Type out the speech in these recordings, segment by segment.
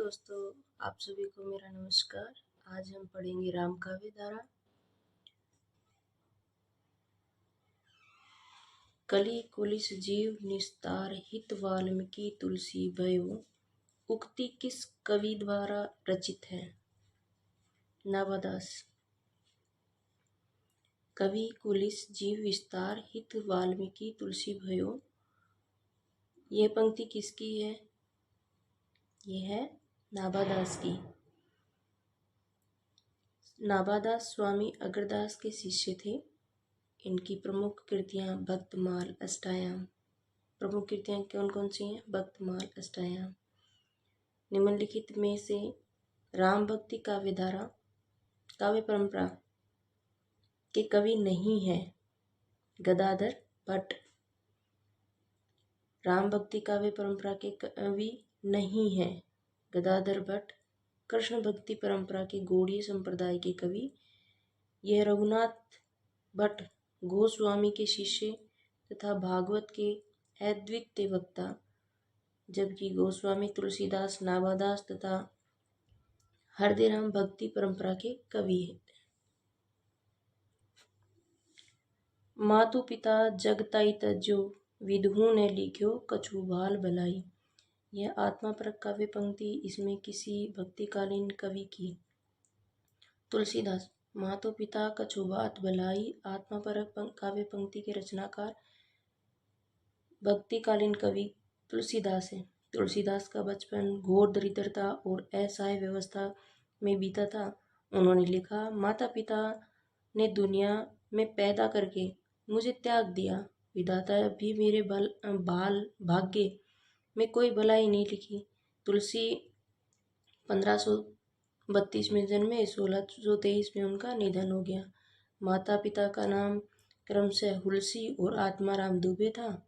दोस्तों, आप सभी को मेरा नमस्कार। आज हम पढ़ेंगे राम काव्य धारा। कलि कुलिस जीव निस्तार हित वाल्मीकि तुलसी भयो। उक्ति किस कवि द्वारा रचित है? नाभादास। कवि कुलिस जीव विस्तार हित वाल्मीकि तुलसी भयो। यह पंक्ति किसकी है? यह है नाभादास की। नाभादास स्वामी अग्रदास के शिष्य थे। इनकी प्रमुख कृतियां भक्तमाल अष्टायाम। प्रमुख कृतियां कौन कौन सी हैं? भक्तमाल अष्टायाम। निम्नलिखित में से राम भक्ति काव्य धारा काव्य परंपरा के कवि नहीं है? गदाधर भट्ट। राम भक्ति काव्य परंपरा के कवि नहीं है? गदाधर भट्ट। कृष्ण भक्ति परंपरा के गौड़ीय संप्रदाय के कवि यह रघुनाथ भट्ट गोस्वामी के शिष्य तथा भागवत के अद्वितीय वक्ता, जबकि गोस्वामी तुलसीदास नाभादास तथा हरदेराम भक्ति परंपरा के कवि हैं। मातु पिता जगताई तजो विधु ने लिख्यो कछु भाल भलाई। यह आत्मापरक काव्य पंक्ति इसमें किसी भक्तिकालीन कवि की? तुलसीदास। मातो पिता कछु बात भलाई आत्मापरक काव्य पंक्ति के रचनाकार भक्तिकालीन कवि तुलसीदास है। तुलसीदास का बचपन घोर दरिद्रता और असहाय व्यवस्था में बीता था। उन्होंने लिखा, माता पिता ने दुनिया में पैदा करके मुझे त्याग दिया। विधाता भी मेरे बाल भाग्य में कोई भलाई नहीं लिखी। तुलसी 1532 में जन्मे, 1623 में उनका निधन हो गया। माता पिता का नाम क्रमशः हुलसी और आत्माराम दुबे था।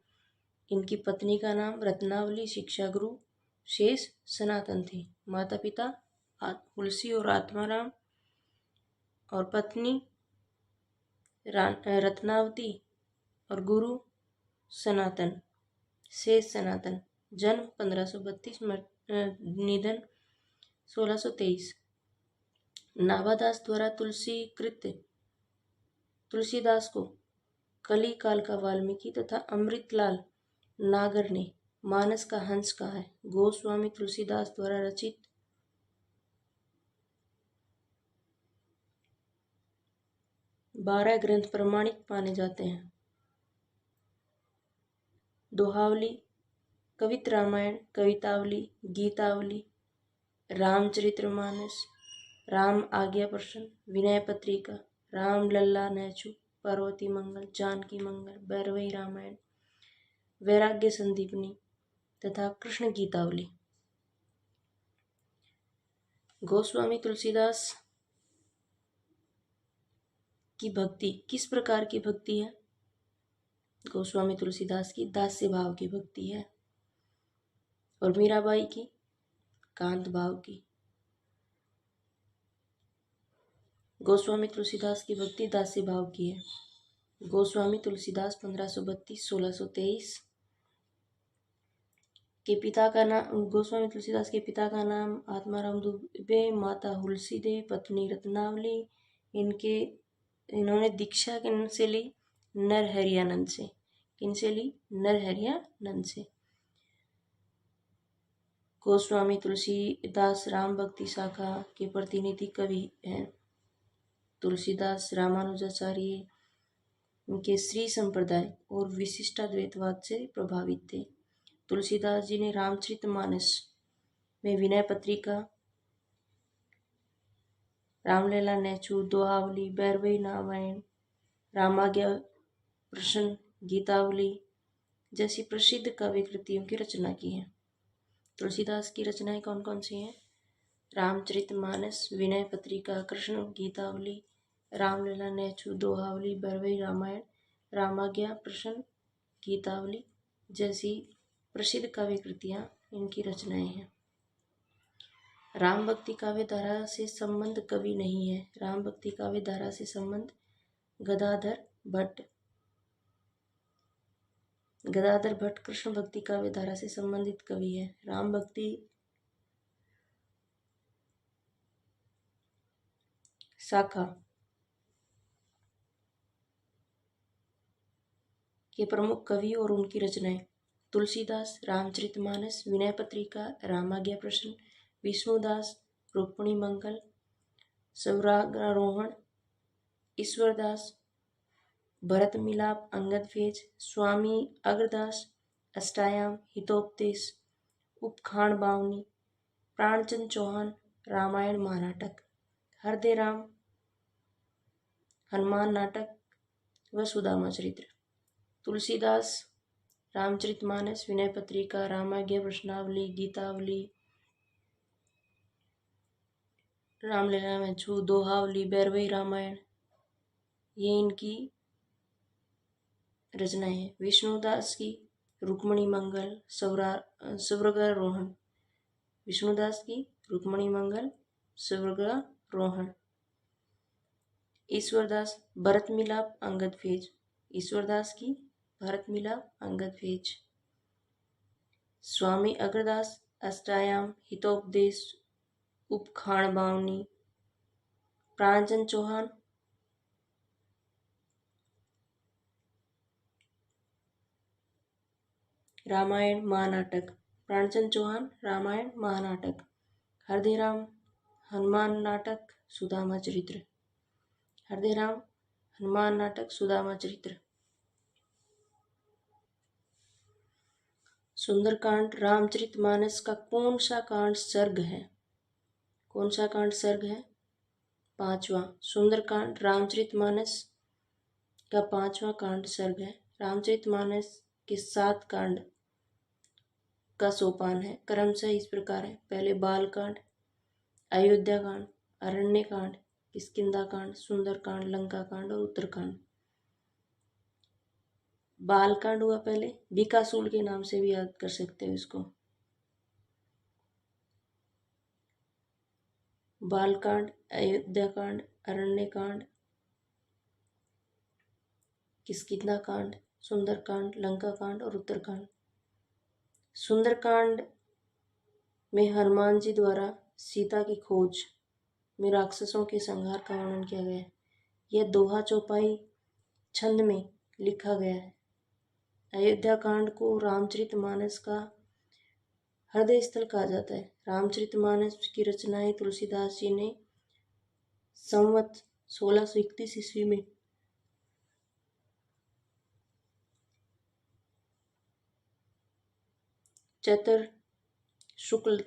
इनकी पत्नी का नाम रत्नावली शिक्षा गुरु शेष सनातन थी। माता पिता हुलसी और आत्माराम और पत्नी रत्नावती और गुरु सनातन शेष सनातन। जन्म 1532, निधन 1623। नाभादास द्वारा तुलसीदास को कली काल का वाल्मीकि तथा अमृतलाल नागर ने मानस का हंस कहा है। गोस्वामी तुलसीदास द्वारा रचित 12 ग्रंथ प्रमाणिक माने जाते हैं। दोहावली, कवित रामायण, कवितावली, गीतावली, रामचरितमानस, राम आज्ञा प्रश्न, विनय पत्रिका, राम लल्ला नैचु, पार्वती मंगल, जानकी मंगल, भैरवी रामायण, वैराग्य संदीपनी तथा कृष्ण गीतावली। गोस्वामी तुलसीदास की भक्ति किस प्रकार की भक्ति है? गोस्वामी तुलसीदास की दास्य भाव की भक्ति है और मीराबाई की कांत भाव की। गोस्वामी तुलसीदास की भक्ति दास्य भाव की है। गोस्वामी तुलसीदास 1532-1623 के पिता का नाम गोस्वामी तुलसीदास के पिता का नाम आत्माराम दुबे, माता हुलसी दे, पत्नी रत्नावली। इन्होंने दीक्षा किनसे ली? नरहरियानंद से। किनसे ली? नरहरियानंद से। गोस्वामी तुलसीदास राम भक्ति शाखा के प्रतिनिधि कवि हैं। तुलसीदास रामानुजाचार्य के श्री संप्रदाय और विशिष्टाद्वैतवाद से प्रभावित थे। तुलसीदास जी ने रामचरितमानस में विनय पत्रिका, रामलीला नैचु, दोहावली, भैरवी रामायण, रामाज्ञा प्रश्न, गीतावली जैसी प्रसिद्ध काव्य कृतियों की रचना की है। तुलसीदास की रचनाएं कौन कौन सी हैं? रामचरितमानस, विनय पत्रिका, कृष्ण गीतावली, रामलीला नैचु, दोहावली, भैरवी रामायण, रामाज्ञा प्रश्न, गीतावली जैसी प्रसिद्ध काव्य कृतियां इनकी रचनाएं हैं। राम भक्ति काव्य धारा से संबंध कवि नहीं है। राम भक्ति काव्य धारा से संबंध गदाधर भट्ट कृष्ण भक्ति काव्य धारा से संबंधित कवि है। राम भक्ति शाखा के प्रमुख कवि और उनकी रचनाएं। तुलसीदास रामचरितमानस, विनय पत्रिका, रामाज्ञा प्रश्न, विष्णुदास रुक्मिणी मंगल, सौराग्रारोहण, ईश्वरदास भरत मिलाप, अंगद फेज, स्वामी अग्रदास अष्टायाम, हितोपदेश, उपखाण बावनी, प्राणचंद चौहान रामायण महानाटक, हृदय राम हनुमान नाटक व सुदामा चरित्र। तुलसीदास रामचरितमानस, विनय पत्रिका, रामाज्ञा प्रश्नावली, गीतावली, रामलीला में छू, दोहावली, बैरवई रामायण, ये इनकी रचनाएं हैं। विष्णुदास की रुक्मिणी मंगल, सौरगारोहण, विष्णुदास की रुक्मिणी मंगल, सौरगारोहण, ईश्वरदास भरत मिलाप, अंगद फेज, ईश्वरदास की भरत मिलाप, अंगद फेज, स्वामी अग्रदास अष्टायाम, हितोपदेश, उपखाण बावनी, प्राणचंद चौहान रामायण महानाटक, प्राणचंद चौहान रामायण महानाटक, हृदय राम हनुमान नाटक, सुदामा चरित्र, हृदय राम हनुमान नाटक, सुदामा चरित्र। सुंदरकांड रामचरितमानस का कौन सा कांड सर्ग है? कौन सा कांड सर्ग है? 5वां। सुंदरकांड रामचरितमानस का 5वां कांड सर्ग है। रामचरितमानस के 7 कांड का सोपान है। क्रमशः इस प्रकार है। पहले बालकांड, अयोध्या कांड, अरण्य कांड, किष्किंधा कांड, सुंदरकांड, लंका कांड और उत्तरकांड। बालकांड हुआ पहले, बीकासूल के नाम से भी याद कर सकते हो इसको। बालकांड, अयोध्या कांड, अरण्य कांड, किष्किंधा कांड, सुंदरकांड, लंका कांड और उत्तरकांड। सुंदरकांड में हनुमान जी द्वारा सीता की खोज में राक्षसों के संहार का वर्णन किया गया है। यह दोहा चौपाई छंद में लिखा गया है। अयोध्या कांड को रामचरितमानस का हृदय स्थल कहा जाता है। रामचरितमानस की रचनाएं तुलसीदास जी ने संवत 1631 ईस्वी में चैत्र शुक्ल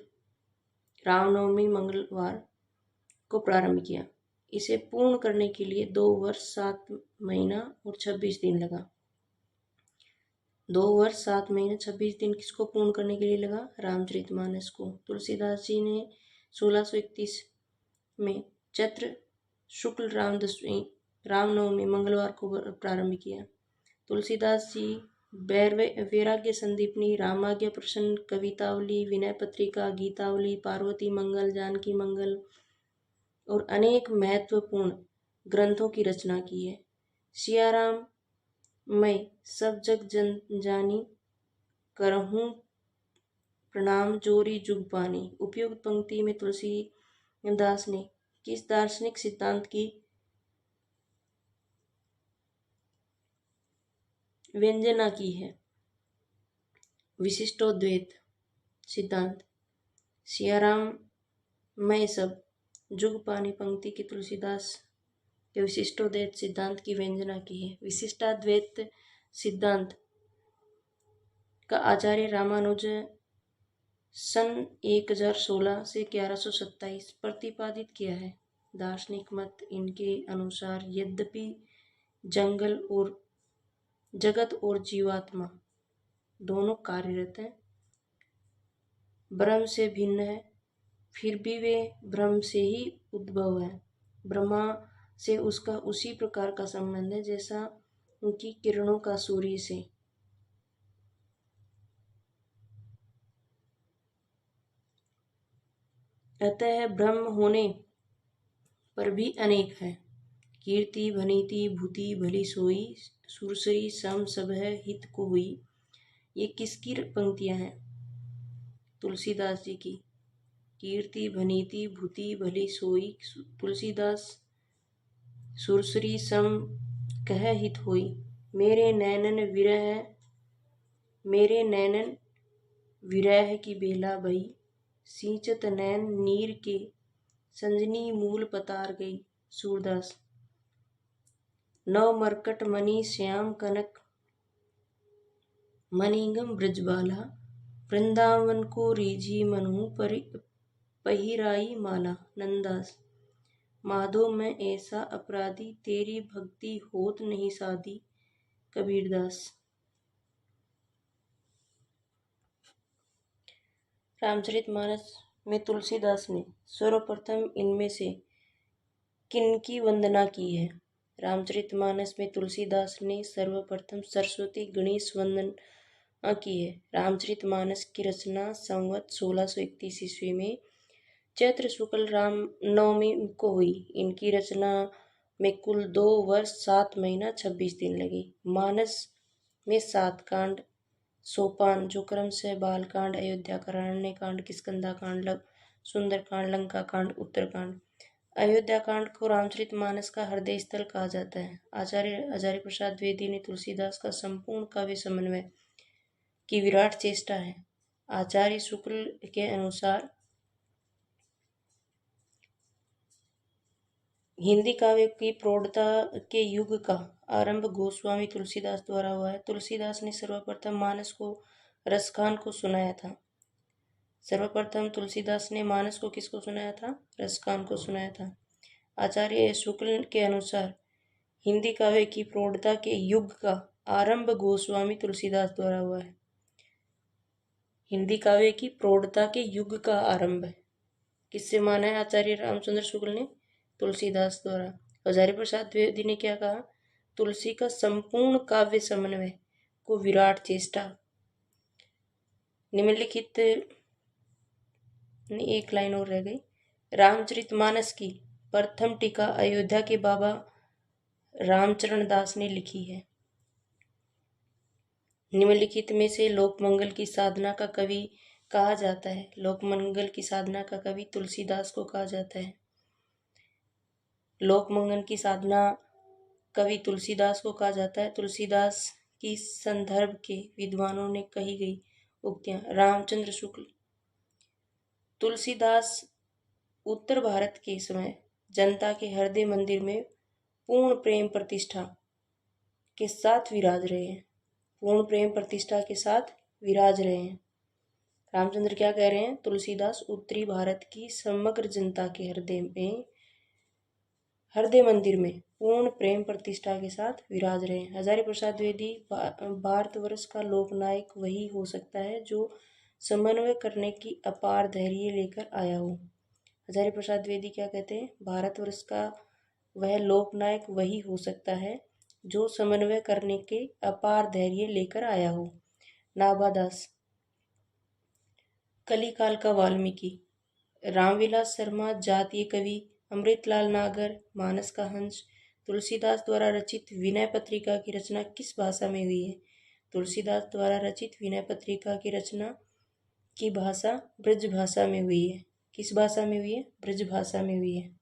रामनवमी मंगलवार को प्रारंभ किया। इसे पूर्ण करने के लिए 2 वर्ष 7 महीना और 26 दिन लगा। 2 वर्ष 7 महीने 26 दिन किसको पूर्ण करने के लिए लगा? रामचरितमानस को। तुलसीदास जी ने 1631 में चैत्र शुक्ल रामनवमी मंगलवार को प्रारंभ किया। तुलसीदास जी वैराग्य संदीपनी, रामाज्ञा प्रश्न, कवितावली, विनय पत्रिका, गीतावली, पार्वती मंगल, जानकी मंगल और अनेक महत्वपूर्ण ग्रंथों की रचना की है। सियाराम मैं सब जग जानी, करहूँ प्रणाम जोरी जुग पानी। उपयुक्त पंक्ति में तुलसीदास ने किस दार्शनिक सिद्धांत की व्यंजना की है? विशिष्टोद्वैत सिद्धांत। सियाराम मैं सब जुग पानी पंक्ति की तुलसीदास के विशिष्टोद्वैत सिद्धांत की व्यंजना की है। विशिष्टाद्वैत सिद्धांत का आचार्य रामानुज सन 1016 से 1127 प्रतिपादित किया है। दार्शनिक मत इनके अनुसार यद्यपि जगत और जीवात्मा दोनों कार्यरत हैं, ब्रह्म से भिन्न है, फिर भी वे ब्रह्म से ही उद्भव है। ब्रह्मा से उसका उसी प्रकार का संबंध है जैसा उनकी किरणों का सूर्य से। अतः ब्रह्म होने पर भी अनेक है। कीर्ति भनीति भूति भली सोई, सुरसई सम सब है हित को हुई। ये किसकी पंक्तियां हैं? तुलसीदास जी की। कीर्ति भनीति भूति भली सोई, तुलसीदास सुरसरी सम कह हित होई। मेरे नैनन विरह की बेला भई। सींचत नैन नीर के संजनी मूल पतार गई। सूरदास। नव मरकट मणि श्याम कनक मणिगम ब्रजबाला। वृंदावन को रीझी मनु पहिराई माला। नंदास। माधो मैं ऐसा अपराधी तेरी भक्ति होत नहीं साधी। कबीरदास। रामचरितमानस में तुलसीदास ने सर्वप्रथम इनमें से किनकी वंदना की है? रामचरितमानस में तुलसीदास ने सर्वप्रथम सरस्वती गणेश वंदना की है। रामचरितमानस की रचना संवत 1631 ईस्वी में चैत्र शुक्ल राम नवमी को हुई। इनकी रचना में कुल 2 वर्ष 7 महीना 26 दिन लगे। मानस में 7 कांड सोपान जो क्रम से बालकांड, अयोध्या कारण्य कांड, किष्किंधा कांड, सुंदरकांड, लंका कांड, उत्तरकांड। अयोध्या कांड को रामचरितमानस का हृदय स्थल कहा जाता है। आचार्य हजारी प्रसाद द्विवेदी ने तुलसीदास का संपूर्ण काव्य समन्वय की विराट चेष्टा है। आचार्य शुक्ल के अनुसार हिंदी काव्य की प्रौढ़ता के युग का आरंभ गोस्वामी तुलसीदास द्वारा हुआ है। तुलसीदास ने सर्वप्रथम मानस को रसखान को सुनाया था। सर्वप्रथम तुलसीदास ने मानस को किसको सुनाया था? रसखान को सुनाया था। आचार्य शुक्ल के अनुसार हिंदी काव्य की प्रौढ़ता के युग का आरंभ गोस्वामी तुलसीदास द्वारा हुआ है। हिंदी काव्य की प्रौढ़ता के युग का आरंभ किससे माना है? आचार्य रामचंद्र शुक्ल ने तुलसीदास द्वारा। हजारी प्रसाद द्विवेदी ने क्या कहा? तुलसी का संपूर्ण काव्य समन्वय को विराट चेष्टा। निम्नलिखित एक लाइन और रह गई। रामचरितमानस की प्रथम टीका अयोध्या के बाबा रामचरण दास ने लिखी है। निम्नलिखित में से लोकमंगल की साधना का कवि कहा जाता है। लोकमंगल की साधना का कवि तुलसीदास को कहा जाता है। लोकमंगल की साधना कवि तुलसीदास को कहा जाता है। तुलसीदास की संदर्भ के विद्वानों ने कही गई उक्तियां। रामचंद्र शुक्ल। तुलसीदास उत्तर भारत के समय जनता के हृदय मंदिर में पूर्ण प्रेम प्रतिष्ठा के साथ विराज रहे हैं। पूर्ण प्रेम प्रतिष्ठा के साथ विराज रहे हैं। रामचंद्र क्या कह रहे हैं? तुलसीदास उत्तरी भारत की समग्र जनता के हृदय मंदिर में पूर्ण प्रेम प्रतिष्ठा के साथ विराज रहे हैं। हजारी प्रसाद द्विवेदी भारतवर्ष का लोकनायक वही हो सकता है जो समन्वय करने की अपार धैर्य लेकर आया हो। हजारी प्रसाद द्विवेदी क्या कहते हैं? भारतवर्ष का वह लोकनायक वही हो सकता है जो समन्वय करने के अपार धैर्य लेकर आया हो। नाभादास। कलिकाल का वाल्मीकि। रामविलास शर्मा जातीय कवि। अमृतलाल नागर मानस का हंस। तुलसीदास द्वारा रचित विनय पत्रिका की रचना किस भाषा में हुई है? तुलसीदास द्वारा रचित विनय पत्रिका की रचना की भाषा ब्रज भाषा में हुई है। किस भाषा में हुई है? ब्रज भाषा में हुई है।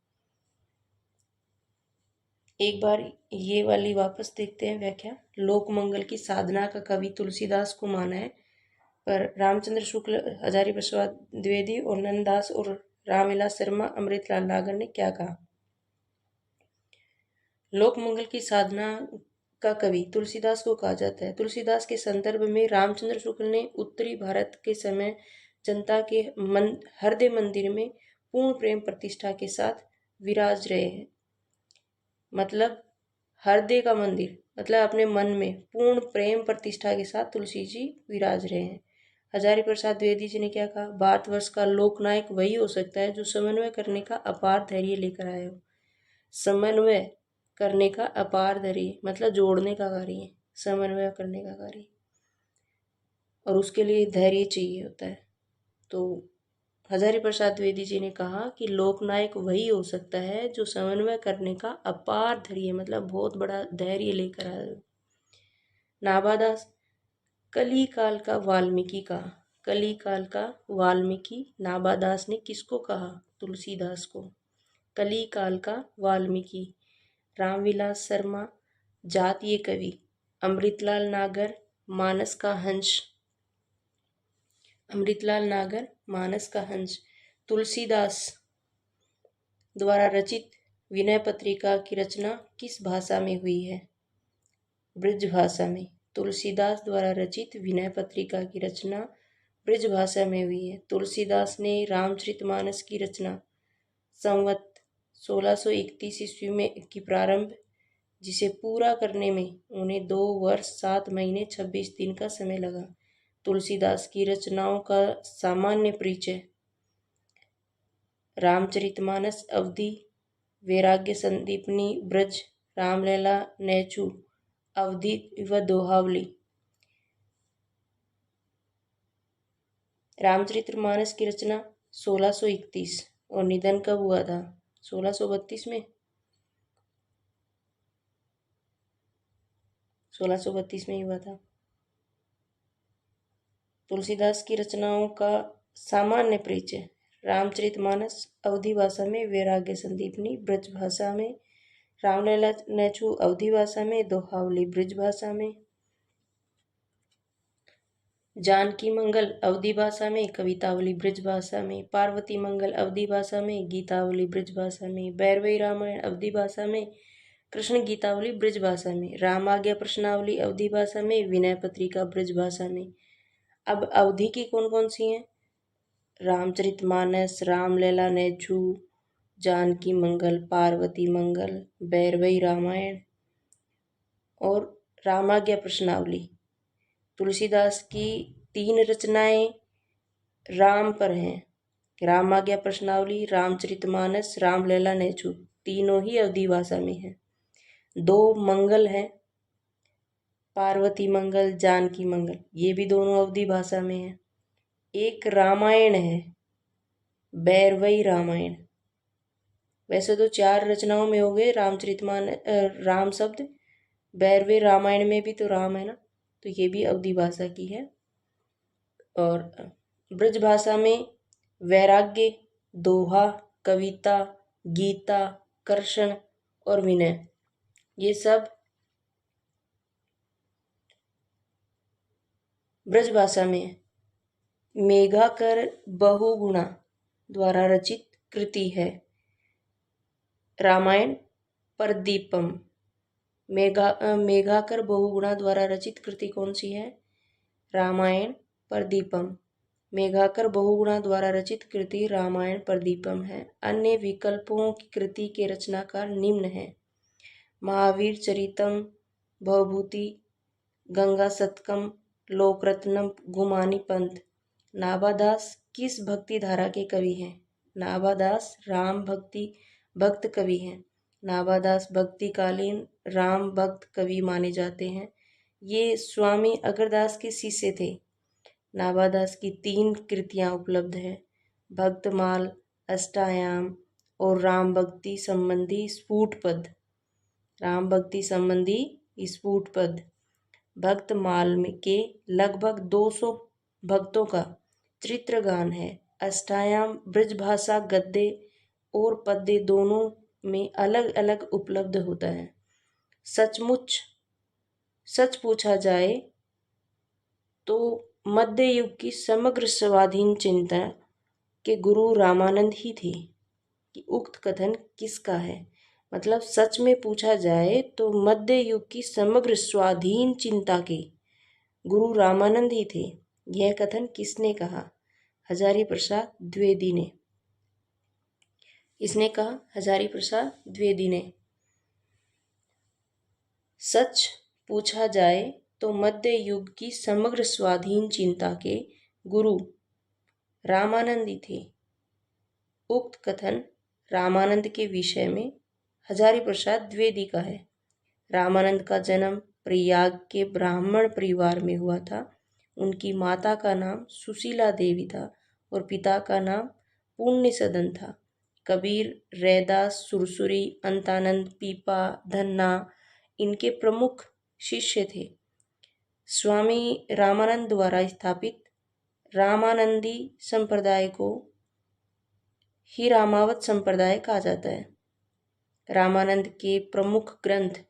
एक बार ये वाली वापस देखते हैं व्याख्या। लोकमंगल की साधना का कवि तुलसीदास को माना है, पर रामचंद्र शुक्ल, हजारी प्रसाद द्विवेदी और नंददास और रामविलास शर्मा, अमृतलाल नागर ने क्या कहा? लोकमंगल की साधना का कवि तुलसीदास को कहा जाता है। तुलसीदास के संदर्भ में रामचंद्र शुक्ल ने उत्तरी भारत के समय जनता के हृदय मंदिर में पूर्ण प्रेम प्रतिष्ठा के साथ विराज रहे हैं। मतलब हृदय का मंदिर, मतलब अपने मन में पूर्ण प्रेम प्रतिष्ठा के साथ तुलसी जी विराज रहे हैं। हजारी प्रसाद द्विवेदी जी ने क्या कहा? भारतवर्ष का लोकनायक वही हो सकता है जो समन्वय करने का अपार धैर्य लेकर आया हो। समन्वय करने का अपार धैर्य मतलब जोड़ने का कार्य, समन्वय करने का कार्य, और उसके लिए धैर्य चाहिए होता है। तो हजारी प्रसाद द्विवेदी जी ने कहा कि लोकनायक वही हो सकता है जो समन्वय करने का अपार धैर्य मतलब बहुत बड़ा धैर्य लेकर आया हो। नाभादास। कलिकाल का वाल्मीकि कहा। कलिकाल का वाल्मीकि नाभादास ने किसको कहा? तुलसीदास को। कलिकाल का वाल्मीकि। रामविलास शर्मा, जातीय कवि। अमृतलाल नागर, मानस का हंस। अमृतलाल नागर, मानस का हंस। तुलसीदास द्वारा रचित विनय पत्रिका की रचना किस भाषा में हुई है? ब्रज भाषा में। तुलसीदास द्वारा रचित विनय पत्रिका की रचना ब्रज भाषा में हुई है। तुलसीदास ने रामचरितमानस की रचना संवत 1631 ईस्वी में की प्रारंभ, जिसे पूरा करने में उन्हें 2 वर्ष 7 महीने 26 दिन का समय लगा। तुलसीदास की रचनाओं का सामान्य परिचय। रामचरितमानस, अवधि, वैराग्य संदीपनी, ब्रज, रामलला, नैचु, अवधि व दोहावली। रामचरितमानस की रचना 1631 और निधन कब हुआ था? 1632 में। 1632 में ही हुआ था। तुलसीदास की रचनाओं का सामान्य परिचय। रामचरितमानस अवधी भाषा में, वैराग्य संदीपनी ब्रज भाषा में, रामलला नैचु अवधी भाषा में, दोहावली ब्रज भाषा में। जानकी मंगल अवधी भाषा में, कवितावली ब्रज भाषा में, पार्वती मंगल अवधी भाषा में, गीतावली ब्रज भाषा में, भैरवी रामायण अवधी भाषा में, कृष्ण गीतावली ब्रज भाषा में, रामाज्ञा प्रश्नावली अवधी भाषा में, विनय पत्रिका ब्रज भाषा में। अब अवधि की कौन कौन सी हैं? रामचरितमानस, रामलला नैचु, जानकी मंगल, पार्वती मंगल, भैरवी रामायण और रामाज्ञा प्रश्नावली। तुलसीदास की 3 रचनाएं राम पर हैं। रामाज्ञा प्रश्नावली, रामचरितमानस, रामलला नैचु, तीनों ही अवधी भाषा में हैं। 2 मंगल हैं, पार्वती मंगल, जानकी मंगल, ये भी दोनों अवधी भाषा में हैं। एक रामायण है, भैरवी रामायण। वैसे तो 4 रचनाओं में हो गए राम शब्द, भैरवी रामायण में भी तो राम है ना, तो ये भी अवधी भाषा की है। और ब्रज भाषा में वैराग्य, दोहा, कविता, गीता, कर्षण और विनय, ये सब ब्रज भाषा में है। मेघाकर बहुगुणा द्वारा रचित कृति है रामायण प्रदीपम। मेघाकर बहुगुणा द्वारा रचित कृति कौन सी है? रामायण प्रदीपम। मेघाकर बहुगुणा द्वारा रचित कृति रामायण प्रदीपम है। अन्य विकल्पों की कृति के रचनाकार निम्न हैं: महावीर चरितम, भवभूति, गंगा शतकम, लोकरत्नम, गुमानी पंथ। नाभादास किस भक्ति धारा के कवि हैं? नाभादास राम भक्ति भक्त कवि हैं। नाभादास भक्तिकालीन राम भक्त कवि माने जाते हैं। ये स्वामी अगरदास के शिष्य थे। नाभादास की 3 कृतियां उपलब्ध हैं: भक्तमाल, अष्टायाम और राम भक्ति संबंधी स्फुट पद। राम भक्ति संबंधी स्फुट पद। भक्तमाल में के लगभग 200 भक्तों का चित्रगान है। अष्टायाम ब्रजभाषा गद्य और पद्य दोनों में अलग अलग उपलब्ध होता है। सच पूछा जाए तो मध्य युग की समग्र स्वाधीन चिंता के गुरु रामानंद ही थे। कि उक्त कथन किसका है? मतलब सच में पूछा जाए तो मध्य युग की समग्र स्वाधीन चिंता के गुरु रामानंद ही थे। यह कथन किसने कहा? हजारी प्रसाद द्विवेदी ने। इसने कहा हजारी प्रसाद द्विवेदी ने। सच पूछा जाए तो मध्य युग की समग्र स्वाधीन चिंता के गुरु रामानंद ही थे। उक्त कथन रामानंद के विषय में हजारी प्रसाद द्विवेदी का है। रामानंद का जन्म प्रयाग के ब्राह्मण परिवार में हुआ था। उनकी माता का नाम सुशीला देवी था और पिता का नाम पुण्य सदन था। कबीर, रैदास, सुरसुरी, अंतानंद, पीपा, धन्ना इनके प्रमुख शिष्य थे। स्वामी रामानंद द्वारा स्थापित रामानंदी संप्रदाय को ही रामावत संप्रदाय कहा जाता है। रामानंद के प्रमुख ग्रंथ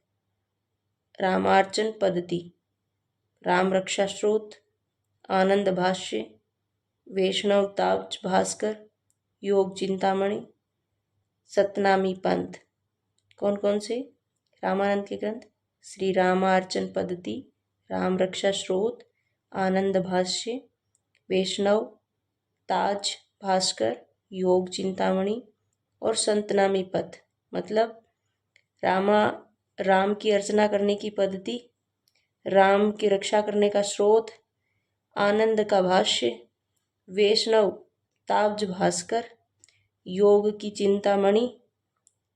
रामार्चन पद्धति, राम रक्षा स्त्रोत, आनंद भाष्य, वैष्णव ताज भास्कर, योग चिंतामणि, सतनामी पंथ। कौन कौन से रामानंद के ग्रंथ? श्री रामार्चन पद्धति, राम रक्षा स्त्रोत, आनंद भाष्य, वैष्णव ताज भास्कर, योग चिंतामणि और संतनामी पथ। मतलब राम की अर्चना करने की पद्धति, राम की रक्षा करने का स्रोत, आनंद का भाष्य, वैष्णव ताज भास्कर, योग की चिंतामणि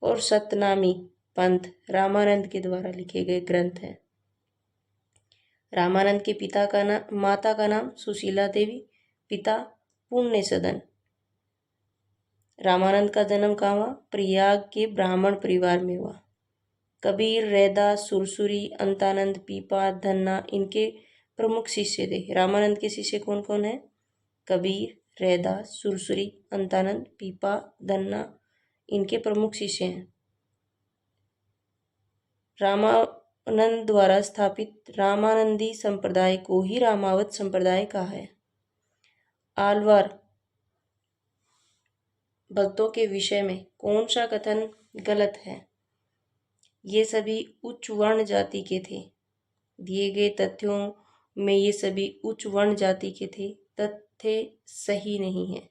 और सतनामी पंथ रामानंद के द्वारा लिखे गए ग्रंथ हैं। रामानंद के माता का नाम सुशीला देवी, पिता पुण्य सदन। रामानंद का जन्म कहाँ हुआ? प्रयाग के ब्राह्मण परिवार में हुआ। कबीर, रैदास, सुरसुरी, अंतानंद, पीपा, धन्ना इनके प्रमुख शिष्य थे। रामानंद के शिष्य कौन कौन हैं? कबीर, रैदास, सुरसुरी, अंतानंद, पीपा, धन्ना इनके प्रमुख शिष्य हैं। रामानंद द्वारा स्थापित रामानंदी संप्रदाय को ही रामावत संप्रदाय कहा है। आलवार भक्तों के विषय में कौन सा कथन गलत है? ये सभी उच्च वर्ण जाति के थे। दिए गए तथ्यों में ये सभी उच्च वर्ण जाति के थे, तथ्य सही नहीं है।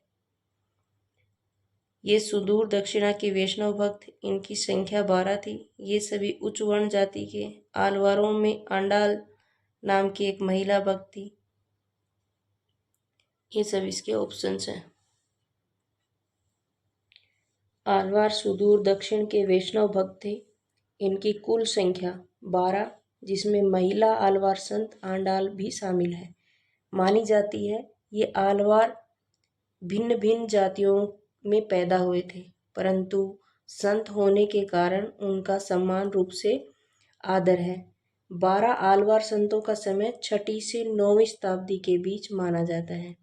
ये सुदूर दक्षिणा के वैष्णव भक्त, इनकी संख्या 12 थी। ये सभी उच्च वर्ण जाति के। आलवारों में आंडाल नाम की एक महिला भक्त थी। ये सब इसके ऑप्शंस हैं। आलवार सुदूर दक्षिण के वैष्णव भक्त थे। इनकी कुल संख्या 12, जिसमें महिला आलवार संत आंडाल भी शामिल है। मानी जाती है ये आलवार भिन्न भिन्न जातियों में पैदा हुए थे, परंतु संत होने के कारण उनका समान रूप से आदर है। 12 आलवार संतों का समय 6वीं से 9वीं शताब्दी के बीच माना जाता है।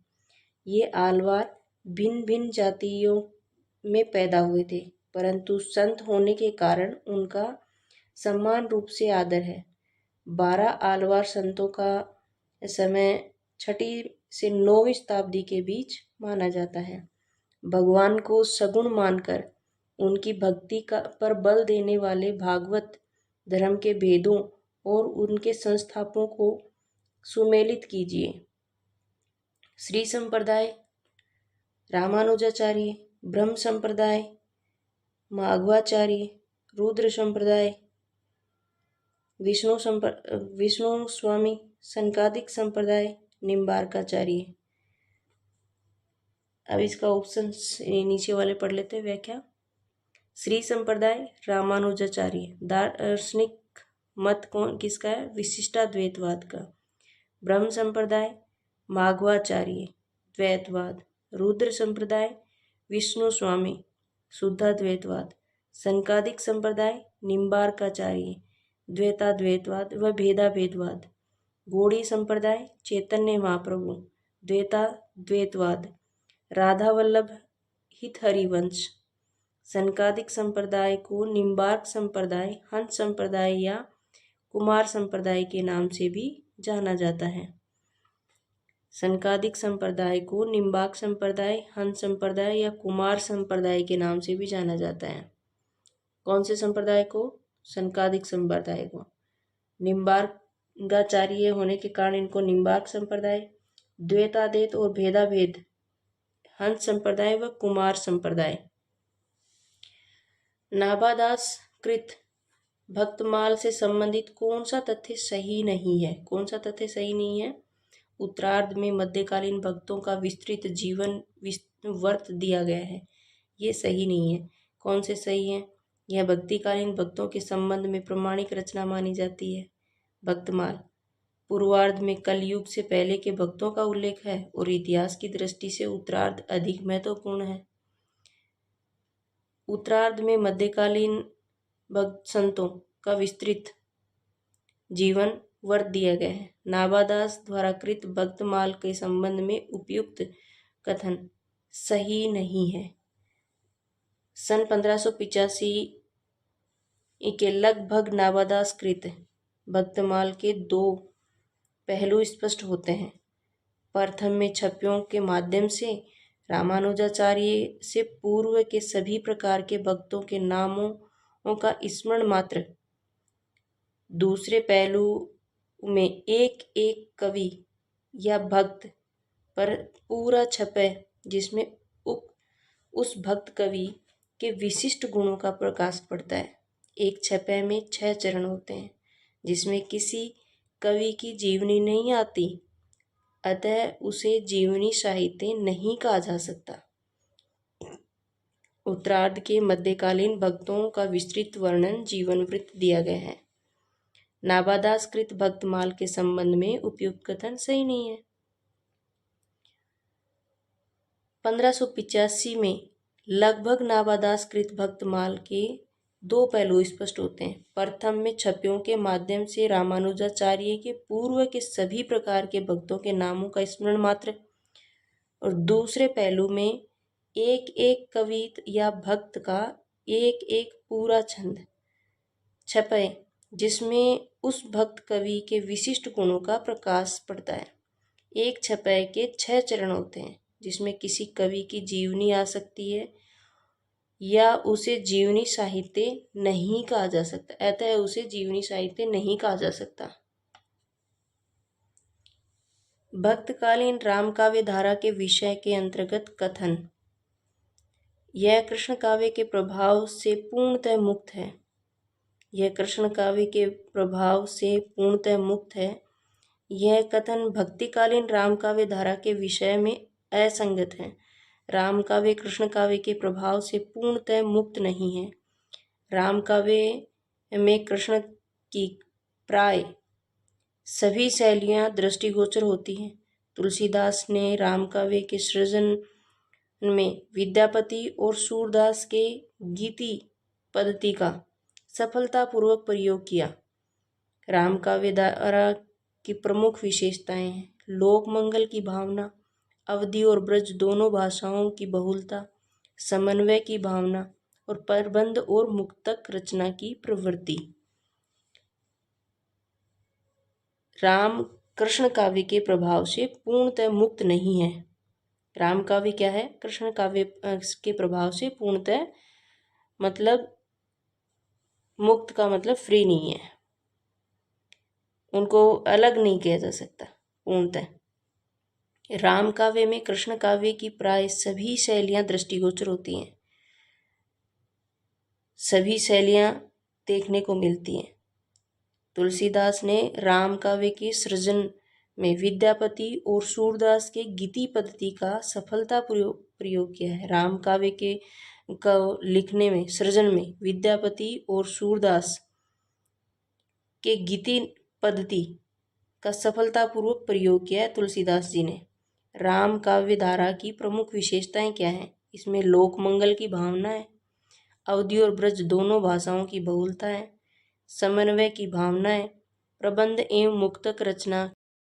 ये आलवार भिन्न भिन्न जातियों में पैदा हुए थे, परंतु संत होने के कारण उनका समान रूप से आदर है। 12 आलवार संतों का समय 6वीं से 9वीं शताब्दी के बीच माना जाता है। भगवान को सगुण मानकर उनकी भक्ति पर बल देने वाले भागवत धर्म के भेदों और उनके संस्थापकों को सुमेलित कीजिए। श्री संप्रदाय, रामानुजाचार्य, ब्रह्म संप्रदाय, माघवाचार्य, रुद्र संप्रदाय, विष्णु स्वामी, संकादिक संप्रदाय, निम्बार्काचार्य। अब इसका ऑप्शन नीचे वाले पढ़ लेते हैं व्याख्या। श्री संप्रदाय रामानुजाचार्य, दार्शनिक मत कौन किसका है? विशिष्टाद्वैतवाद का। ब्रह्म संप्रदाय माघवाचार्य, द्वैतवाद। रुद्र संप्रदाय विष्णु स्वामी, शुद्धाद्वैतवाद। संकादिक संप्रदाय निम्बार्काचार्य, द्वैताद्वैतवाद व भेदाभेदवाद। गौड़ी संप्रदाय चैतन्य महाप्रभु, द्वैताद्वैतवाद। राधा वल्लभ हित हरिवंश। संकादिक संप्रदाय को निम्बार्क संप्रदाय, हंस संप्रदाय या कुमार संप्रदाय के नाम से भी जाना जाता है। संकादिक संप्रदाय को निम्बार्क संप्रदाय, हंस संप्रदाय या कुमार संप्रदाय के नाम से भी जाना जाता है। कौन से संप्रदाय को? संकादिक संप्रदाय को। निम्बार्काचार्य होने के कारण इनको निम्बार्क संप्रदाय, द्वैताद्वैत और भेदाभेद हंस संप्रदाय व कुमार संप्रदाय। नाभादास कृत भक्तमाल से संबंधित कौन सा तथ्य सही नहीं है? कौन सा तथ्य सही नहीं है? उत्तरार्ध में मध्यकालीन भक्तों का विस्तृत जीवन वर्त दिया गया है, ये सही नहीं है। कौन से सही है? यह भक्तिकालीन भक्तों के संबंध में प्रमाणिक रचना मानी जाती है। भक्तमाल पूर्वार्ध में कलयुग से पहले के भक्तों का उल्लेख है और इतिहास की दृष्टि से उत्तरार्ध अधिक महत्वपूर्ण है। उत्तरार्ध में मध्यकालीन भक्त संतों का विस्तृत जीवन वर्त दिया गया है। नाभादास द्वारा कृत भक्तमाल के संबंध में उपयुक्त कथन सही नहीं है। सन 1585 के लगभग नाबादासकृत भक्तमाल के दो पहलू स्पष्ट होते हैं। प्रथम में छपियों के माध्यम से रामानुजाचार्य से पूर्व के सभी प्रकार के भक्तों के नामों का स्मरण मात्र। दूसरे पहलू में एक एक कवि या भक्त पर पूरा छपे जिसमें उस भक्त कवि के विशिष्ट गुणों का प्रकाश पड़ता है। एक छपे में 6 चरण होते हैं जिसमें किसी कवि की जीवनी नहीं आती, अतः उसे जीवनी साहित्य नहीं कहा जा सकता। उत्तरार्ध के मध्यकालीन भक्तों का विस्तृत वर्णन जीवन वृत्त दिया गया है। नाबादासकृत भक्तमाल के संबंध में उपयुक्त कथन सही नहीं है। 1585 में लगभग नाबादासकृत भक्तमाल के दो पहलू स्पष्ट होते हैं। प्रथम में छपियों के माध्यम से रामानुजाचार्य के पूर्व के सभी प्रकार के भक्तों के नामों का स्मरण मात्र, और दूसरे पहलू में एक एक कवि या भक्त का एक एक पूरा छंद छपे जिसमें उस भक्त कवि के विशिष्ट गुणों का प्रकाश पड़ता है। एक छपे के 6 चरण होते हैं जिसमें किसी कवि की जीवनी आ सकती है या उसे जीवनी साहित्य नहीं कहा जा सकता, अतः उसे जीवनी साहित्य नहीं कहा जा सकता। भक्तकालीन राम काव्य धारा के विषय के अंतर्गत कथन। यह कृष्ण काव्य के प्रभाव से पूर्णतः मुक्त है। यह कृष्ण काव्य के प्रभाव से पूर्णतः मुक्त है। यह कथन भक्तिकालीन राम काव्य धारा के विषय में असंगत है। राम काव्य कृष्ण काव्य के प्रभाव से पूर्णतः मुक्त नहीं है। राम काव्य में कृष्ण की प्राय सभी शैलियाँ दृष्टिगोचर होती हैं। तुलसीदास ने राम काव्य के सृजन में विद्यापति और सूरदास के गीति पद्धति का सफलतापूर्वक प्रयोग किया। राम काव्य धारा की प्रमुख विशेषताएं हैं लोक मंगल की भावना, अवधी और ब्रज दोनों भाषाओं की बहुलता, समन्वय की भावना और प्रबंध और मुक्तक रचना की प्रवृत्ति। राम कृष्ण काव्य के प्रभाव से पूर्णतः मुक्त नहीं है। राम काव्य क्या है? कृष्ण काव्य के प्रभाव से पूर्णतः मतलब मुक्त का मतलब फ्री नहीं है, उनको अलग नहीं किया जा सकता पूर्णतः। राम काव्य में कृष्ण काव्य की प्राय सभी शैलियाँ दृष्टिगोचर होती हैं, सभी शैलियाँ देखने को मिलती हैं। तुलसीदास ने राम काव्य के सृजन में विद्यापति और सूरदास के गीति पद्धति का सफलता प्रयोग किया है। राम काव्य के लिखने में सृजन में विद्यापति और सूरदास के गीति पद्धति का सफलतापूर्वक प्रयोग किया है तुलसीदास जी ने। राम काव्य धारा की प्रमुख विशेषताएं क्या हैं? इसमें लोक मंगल की भावना है, अवधी और ब्रज दोनों भाषाओं की बहुलता है, समन्वय की भावना है, प्रबंध एवं मुक्तक रचना